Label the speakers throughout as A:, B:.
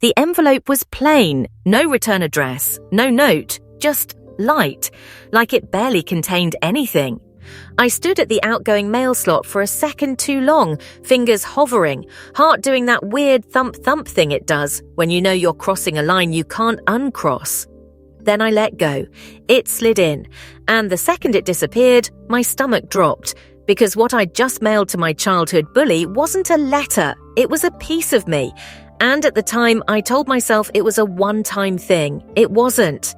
A: The envelope was plain, no return address, no note, just light, like it barely contained anything. I stood at the outgoing mail slot for a second too long, fingers hovering, heart doing that weird thump-thump thing it does when you know you're crossing a line you can't uncross. Then I let go. It slid in, and the second it disappeared, my stomach dropped, because what I'd just mailed to my childhood bully wasn't a letter, it was a piece of me. And at the time, I told myself it was a one-time thing. It wasn't.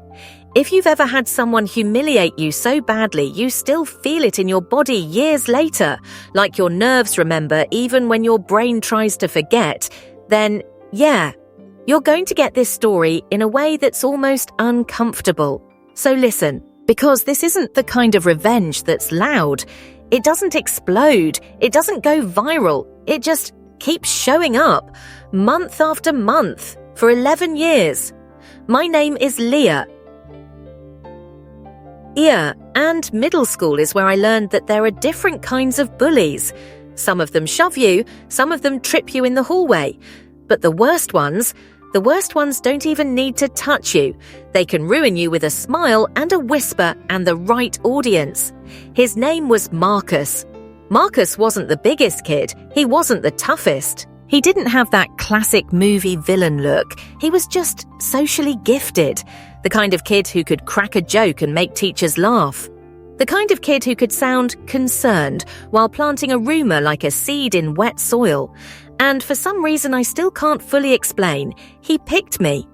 A: If you've ever had someone humiliate you so badly you still feel it in your body years later, like your nerves remember even when your brain tries to forget, then yeah, you're going to get this story in a way that's almost uncomfortable. So listen, because this isn't the kind of revenge that's loud. It doesn't explode. It doesn't go viral. It just keeps showing up, month after month, for 11 years. My name is Leah. And middle school is where I learned that there are different kinds of bullies. Some of them shove you, some of them trip you in the hallway. But the worst ones don't even need to touch you. They can ruin you with a smile and a whisper and the right audience. His name was Marcus. Marcus wasn't the biggest kid, he wasn't the toughest. He didn't have that classic movie villain look, he was just socially gifted. The kind of kid who could crack a joke and make teachers laugh. The kind of kid who could sound concerned while planting a rumour like a seed in wet soil. And for some reason I still can't fully explain, he picked me.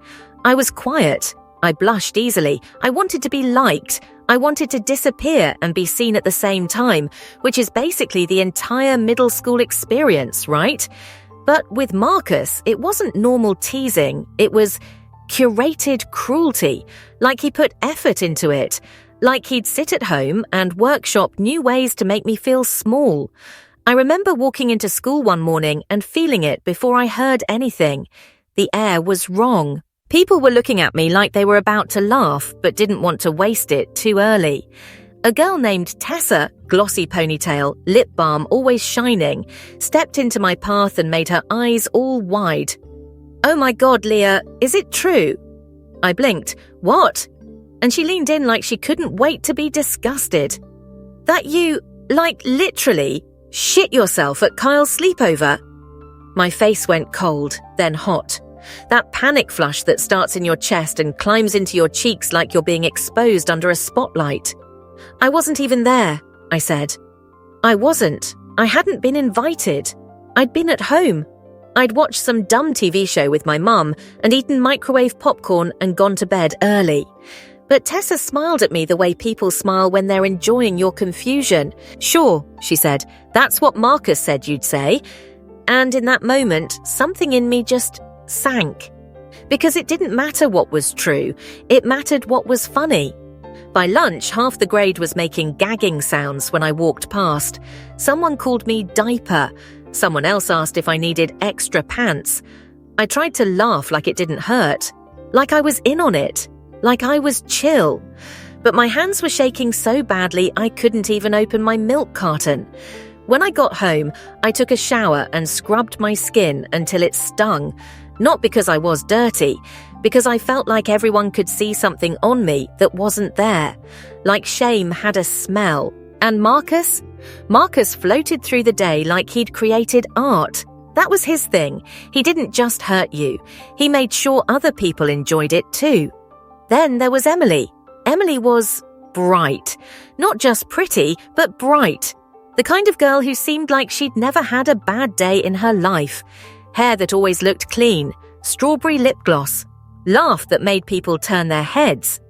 A: I was quiet. I blushed easily. I wanted to be liked. I wanted to disappear and be seen at the same time, which is basically the entire middle school experience, right? But with Marcus, it wasn't normal teasing. It was curated cruelty, like he put effort into it, like he'd sit at home and workshop new ways to make me feel small. I remember walking into school one morning and feeling it before I heard anything. The air was wrong. People were looking at me like they were about to laugh, but didn't want to waste it too early. A girl named Tessa, glossy ponytail, lip balm always shining, stepped into my path and made her eyes all wide. "Oh my God, Leah, is it true?" I blinked. "What?" And she leaned in like she couldn't wait to be disgusted. "That you, like literally, shit yourself at Kyle's sleepover?" My face went cold, then hot. That panic flush that starts in your chest and climbs into your cheeks like you're being exposed under a spotlight. "I wasn't even there," I said. "I wasn't. I hadn't been invited. I'd been at home. I'd watched some dumb TV show with my mum and eaten microwave popcorn and gone to bed early." But Tessa smiled at me the way people smile when they're enjoying your confusion. "Sure," she said, "that's what Marcus said you'd say." And in that moment, something in me just sank. Because it didn't matter what was true, it mattered what was funny. By lunch, half the grade was making gagging sounds when I walked past. Someone called me diaper. Someone else asked if I needed extra pants. I tried to laugh like it didn't hurt, like I was in on it, like I was chill. But my hands were shaking so badly I couldn't even open my milk carton. When I got home, I took a shower and scrubbed my skin until it stung. Not because I was dirty, because I felt like everyone could see something on me that wasn't there. Like shame had a smell. And Marcus? Marcus floated through the day like he'd created art. That was his thing. He didn't just hurt you. He made sure other people enjoyed it too. Then there was Emily. Emily was bright. Not just pretty, but bright. The kind of girl who seemed like she'd never had a bad day in her life. Hair that always looked clean, strawberry lip gloss, laugh that made people turn their heads.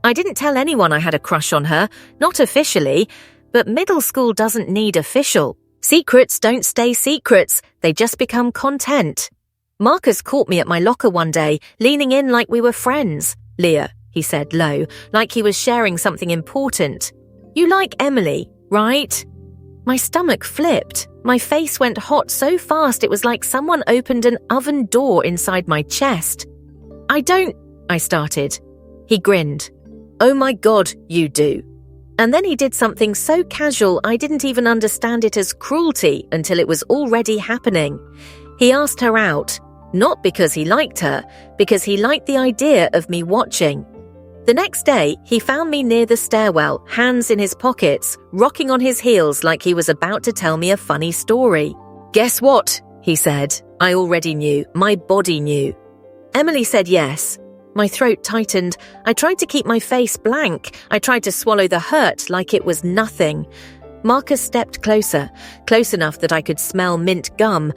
A: I didn't tell anyone I had a crush on her, not officially, but middle school doesn't need official. Secrets don't stay secrets, they just become content. Marcus caught me at my locker one day, leaning in like we were friends. "Leah," he said low, like he was sharing something important. "You like Emily, right?" My stomach flipped. My face went hot so fast it was like someone opened an oven door inside my chest. I started. He grinned. "Oh my God, you do." And then he did something so casual I didn't even understand it as cruelty until it was already happening. He asked her out. Not because he liked her, because he liked the idea of me watching. The next day, he found me near the stairwell, hands in his pockets, rocking on his heels like he was about to tell me a funny story. "Guess what?" he said. I already knew. My body knew. Emily said yes. My throat tightened. I tried to keep my face blank. I tried to swallow the hurt like it was nothing. Marcus stepped closer, close enough that I could smell mint gum,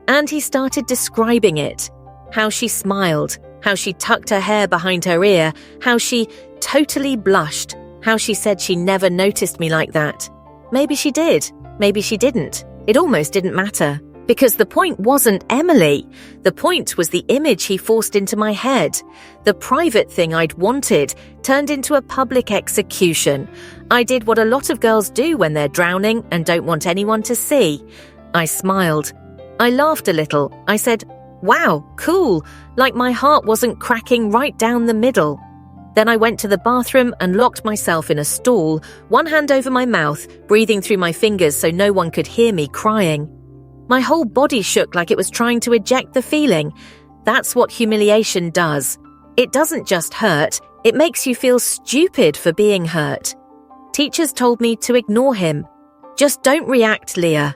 A: and he started describing it. How she smiled, how she tucked her hair behind her ear, how she totally blushed, how she said she never noticed me like that. Maybe she did, maybe she didn't. It almost didn't matter. Because the point wasn't Emily. The point was the image he forced into my head. The private thing I'd wanted turned into a public execution. I did what a lot of girls do when they're drowning and don't want anyone to see. I smiled. I laughed a little. I said, "Wow, cool," like my heart wasn't cracking right down the middle. Then I went to the bathroom and locked myself in a stall, one hand over my mouth, breathing through my fingers so no one could hear me crying. My whole body shook like it was trying to eject the feeling. That's what humiliation does. It doesn't just hurt, it makes you feel stupid for being hurt. Teachers told me to ignore him. Just don't react, Leah.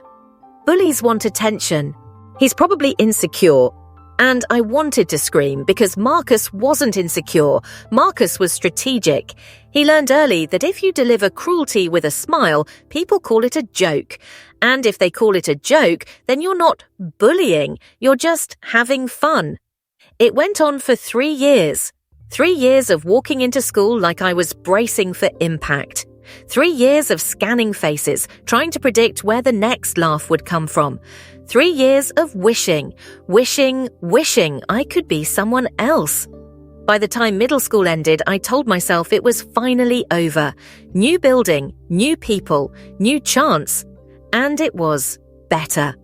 A: Bullies want attention. He's probably insecure. And I wanted to scream because Marcus wasn't insecure. Marcus was strategic. He learned early that if you deliver cruelty with a smile, people call it a joke. And if they call it a joke, then you're not bullying, you're just having fun. It went on for 3 years. 3 years of walking into school like I was bracing for impact. 3 years of scanning faces, trying to predict where the next laugh would come from. 3 years of wishing I could be someone else. By the time middle school ended, I told myself it was finally over. New building, new people, new chance. And it was better.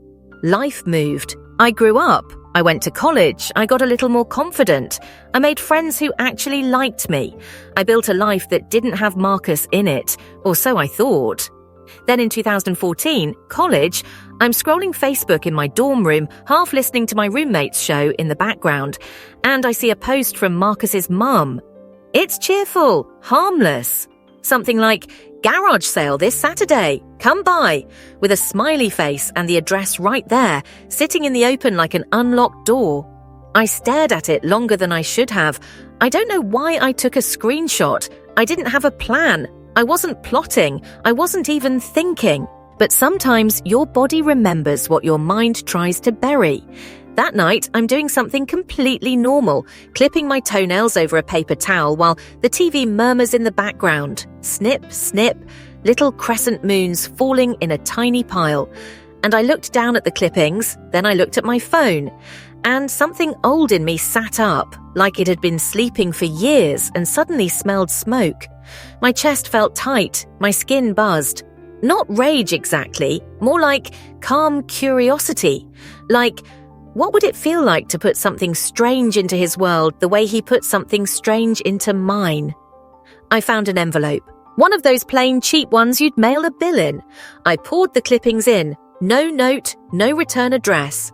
A: Life moved. I grew up. I went to college. I got a little more confident. I made friends who actually liked me. I built a life that didn't have Marcus in it, or so I thought. Then in 2014, college, I'm scrolling Facebook in my dorm room, half listening to my roommate's show in the background, and I see a post from Marcus's mum. It's cheerful, harmless. Something like, "Garage sale this Saturday, come by," with a smiley face and the address right there, sitting in the open like an unlocked door. I stared at it longer than I should have. I don't know why I took a screenshot. I didn't have a plan. I wasn't plotting. I wasn't even thinking. But sometimes your body remembers what your mind tries to bury. That night, I'm doing something completely normal, clipping my toenails over a paper towel while the TV murmurs in the background. Snip, snip, little crescent moons falling in a tiny pile. And I looked down at the clippings, then I looked at my phone. And something old in me sat up, like it had been sleeping for years and suddenly smelled smoke. My chest felt tight, my skin buzzed. Not rage exactly, more like calm curiosity. Like, what would it feel like to put something strange into his world the way he put something strange into mine? I found an envelope. One of those plain cheap ones you'd mail a bill in. I poured the clippings in. No note, no return address.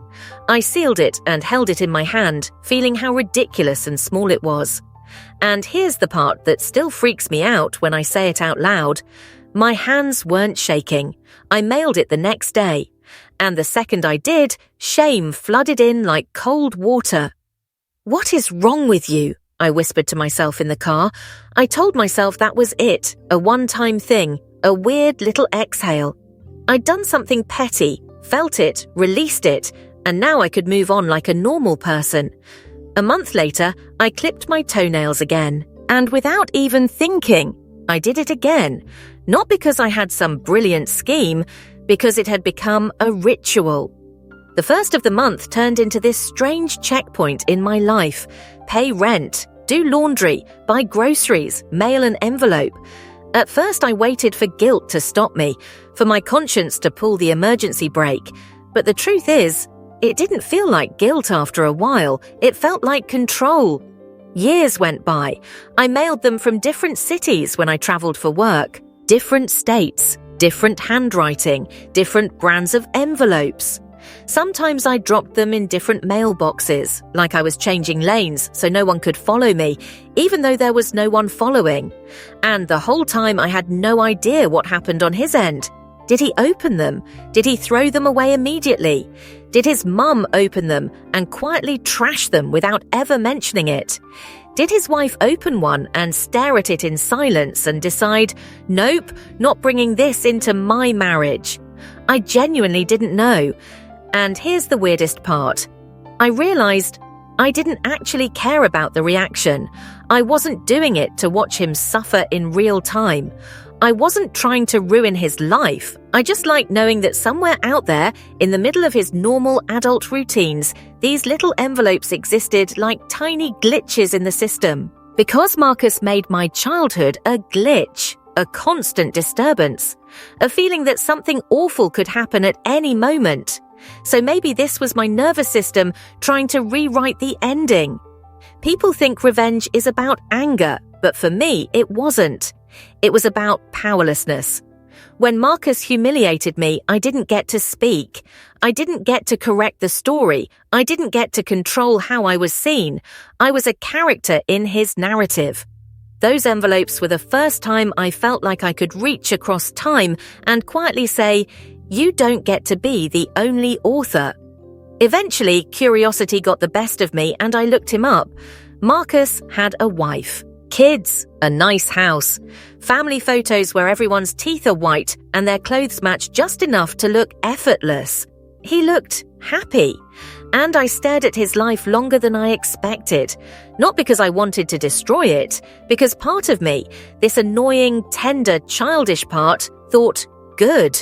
A: I sealed it and held it in my hand, feeling how ridiculous and small it was. And here's the part that still freaks me out when I say it out loud. My hands weren't shaking. I mailed it the next day. And the second I did, shame flooded in like cold water. "What is wrong with you?" I whispered to myself in the car. I told myself that was it, a one-time thing, a weird little exhale. I'd done something petty, felt it, released it, and now I could move on like a normal person. A month later, I clipped my toenails again, and without even thinking, I did it again. Not because I had some brilliant scheme, because it had become a ritual. The first of the month turned into this strange checkpoint in my life. Pay rent, do laundry, buy groceries, mail an envelope. At first I waited for guilt to stop me, for my conscience to pull the emergency brake. But the truth is, it didn't feel like guilt after a while. It felt like control. Years went by. I mailed them from different cities when I traveled for work, different states, different handwriting, different brands of envelopes. Sometimes I dropped them in different mailboxes, like I was changing lanes so no one could follow me, even though there was no one following. And the whole time I had no idea what happened on his end. Did he open them? Did he throw them away immediately? Did his mum open them and quietly trash them without ever mentioning it? Did his wife open one and stare at it in silence and decide, nope, not bringing this into my marriage? I genuinely didn't know. And here's the weirdest part. I realized I didn't actually care about the reaction. I wasn't doing it to watch him suffer in real time. I wasn't trying to ruin his life. I just liked knowing that somewhere out there, in the middle of his normal adult routines, these little envelopes existed like tiny glitches in the system. Because Marcus made my childhood a glitch, a constant disturbance, a feeling that something awful could happen at any moment. So maybe this was my nervous system trying to rewrite the ending. People think revenge is about anger, but for me, it wasn't. It was about powerlessness. When Marcus humiliated me, I didn't get to speak. I didn't get to correct the story. I didn't get to control how I was seen. I was a character in his narrative. Those envelopes were the first time I felt like I could reach across time and quietly say, you don't get to be the only author. Eventually, curiosity got the best of me and I looked him up. Marcus had a wife. Kids, a nice house, family photos where everyone's teeth are white and their clothes match just enough to look effortless. He looked happy, and I stared at his life longer than I expected. Not because I wanted to destroy it, because part of me, this annoying, tender, childish part, thought, good.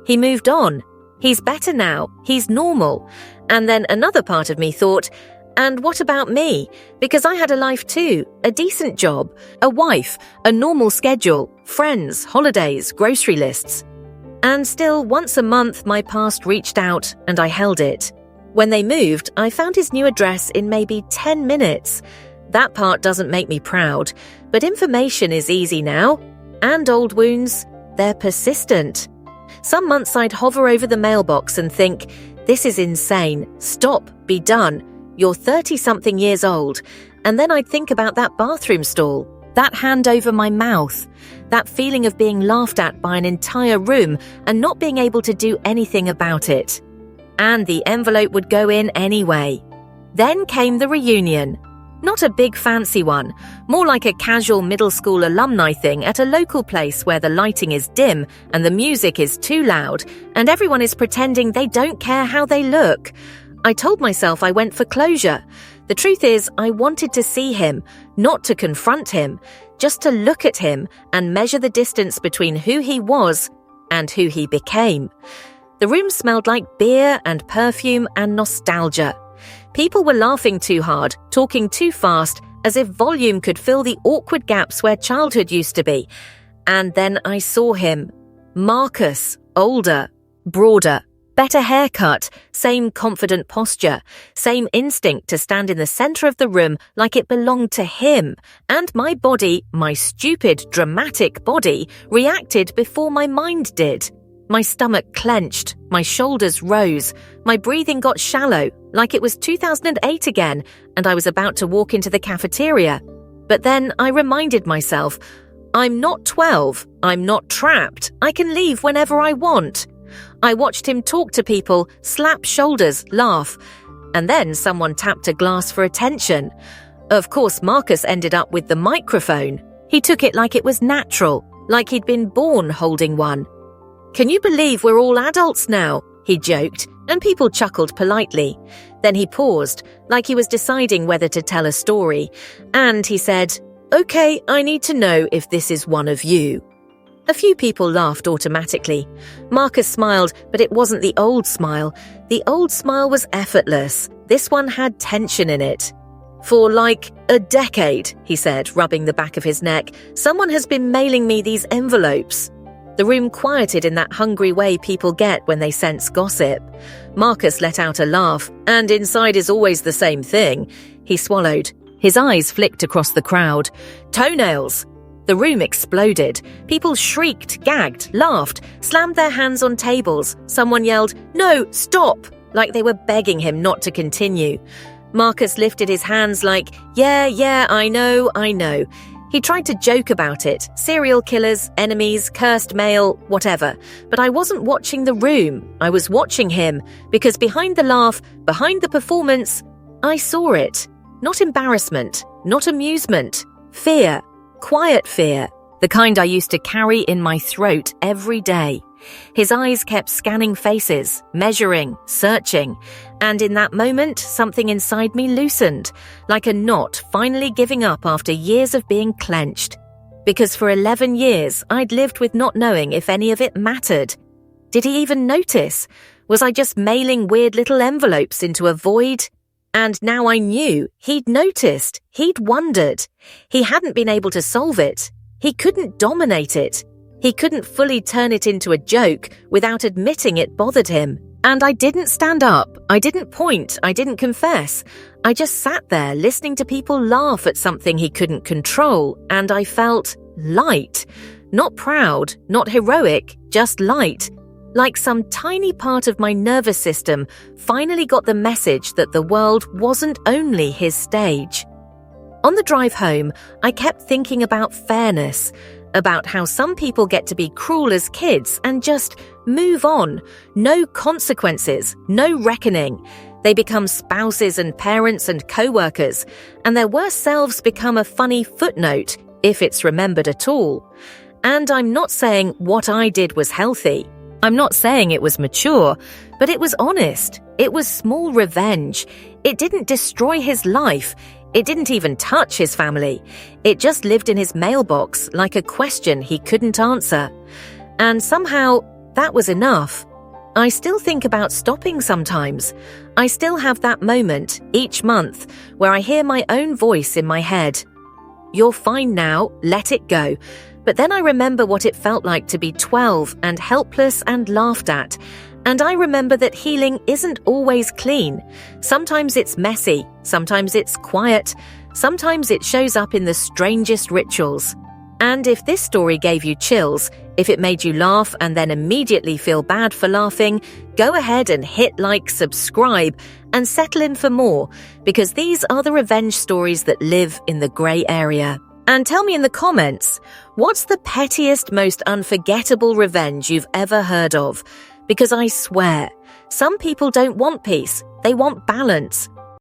A: He moved on. He's better now. He's normal. And then another part of me thought, and what about me? Because I had a life too, a decent job, a wife, a normal schedule, friends, holidays, grocery lists. And still, once a month, my past reached out and I held it. When they moved, I found his new address in maybe 10 minutes. That part doesn't make me proud, but information is easy now. And old wounds, they're persistent. Some months I'd hover over the mailbox and think, this is insane, stop, be done. You're 30-something years old. And then I'd think about that bathroom stall, that hand over my mouth, that feeling of being laughed at by an entire room and not being able to do anything about it. And the envelope would go in anyway. Then came the reunion. Not a big fancy one, more like a casual middle school alumni thing at a local place where the lighting is dim and the music is too loud and everyone is pretending they don't care how they look. I told myself I went for closure. The truth is, I wanted to see him, not to confront him, just to look at him and measure the distance between who he was and who he became. The room smelled like beer and perfume and nostalgia. People were laughing too hard, talking too fast, as if volume could fill the awkward gaps where childhood used to be. And then I saw him. Marcus, older, broader, better haircut, same confident posture, same instinct to stand in the center of the room like it belonged to him. And my body, my stupid, dramatic body, reacted before my mind did. My stomach clenched, my shoulders rose, my breathing got shallow, like it was 2008 again, and I was about to walk into the cafeteria. But then I reminded myself, I'm not 12, I'm not trapped, I can leave whenever I want. I watched him talk to people, slap shoulders, laugh, and then someone tapped a glass for attention. Of course, Marcus ended up with the microphone. He took it like it was natural, like he'd been born holding one. Can you believe we're all adults now? He joked, and people chuckled politely. Then he paused, like he was deciding whether to tell a story, and he said, "Okay, I need to know if this is one of you." A few people laughed automatically. Marcus smiled, but it wasn't the old smile. The old smile was effortless. This one had tension in it. "For like a decade," he said, rubbing the back of his neck, "someone has been mailing me these envelopes." The room quieted in that hungry way people get when they sense gossip. Marcus let out a laugh, and inside is always the same thing. He swallowed. His eyes flicked across the crowd. "Toenails!" The room exploded. People shrieked, gagged, laughed, slammed their hands on tables. Someone yelled, "No, stop!" like they were begging him not to continue. Marcus lifted his hands like, yeah, I know. He tried to joke about it, serial killers, enemies, cursed mail, whatever. But I wasn't watching the room, I was watching him, because behind the laugh, behind the performance, I saw it. Not embarrassment, not amusement, fear, quiet fear, the kind I used to carry in my throat every day. His eyes kept scanning faces, measuring, searching, and in that moment, something inside me loosened, like a knot finally giving up after years of being clenched. Because for 11 years, I'd lived with not knowing if any of it mattered. Did he even notice? Was I just mailing weird little envelopes into a void? And now I knew he'd noticed, he'd wondered. He hadn't been able to solve it. He couldn't dominate it. He couldn't fully turn it into a joke without admitting it bothered him. And I didn't stand up, I didn't point, I didn't confess. I just sat there listening to people laugh at something he couldn't control, and I felt light. Not proud, not heroic, just light. Like some tiny part of my nervous system finally got the message that the world wasn't only his stage. On the drive home, I kept thinking about fairness, about how some people get to be cruel as kids and just move on. No consequences, no reckoning. They become spouses and parents and co-workers, and their worst selves become a funny footnote, if it's remembered at all. And I'm not saying what I did was healthy. I'm not saying it was mature, but it was honest. It was small revenge. It didn't destroy his life. It didn't even touch his family. It just lived in his mailbox like a question he couldn't answer. And somehow, that was enough. I still think about stopping sometimes. I still have that moment, each month, where I hear my own voice in my head. You're fine now, let it go. But then I remember what it felt like to be 12 and helpless and laughed at. And I remember that healing isn't always clean. Sometimes it's messy, sometimes it's quiet, sometimes it shows up in the strangest rituals. And if this story gave you chills, if it made you laugh and then immediately feel bad for laughing, go ahead and hit like, subscribe, and settle in for more, because these are the revenge stories that live in the grey area. And tell me in the comments, what's the pettiest, most unforgettable revenge you've ever heard of? Because I swear, some people don't want peace, they want balance,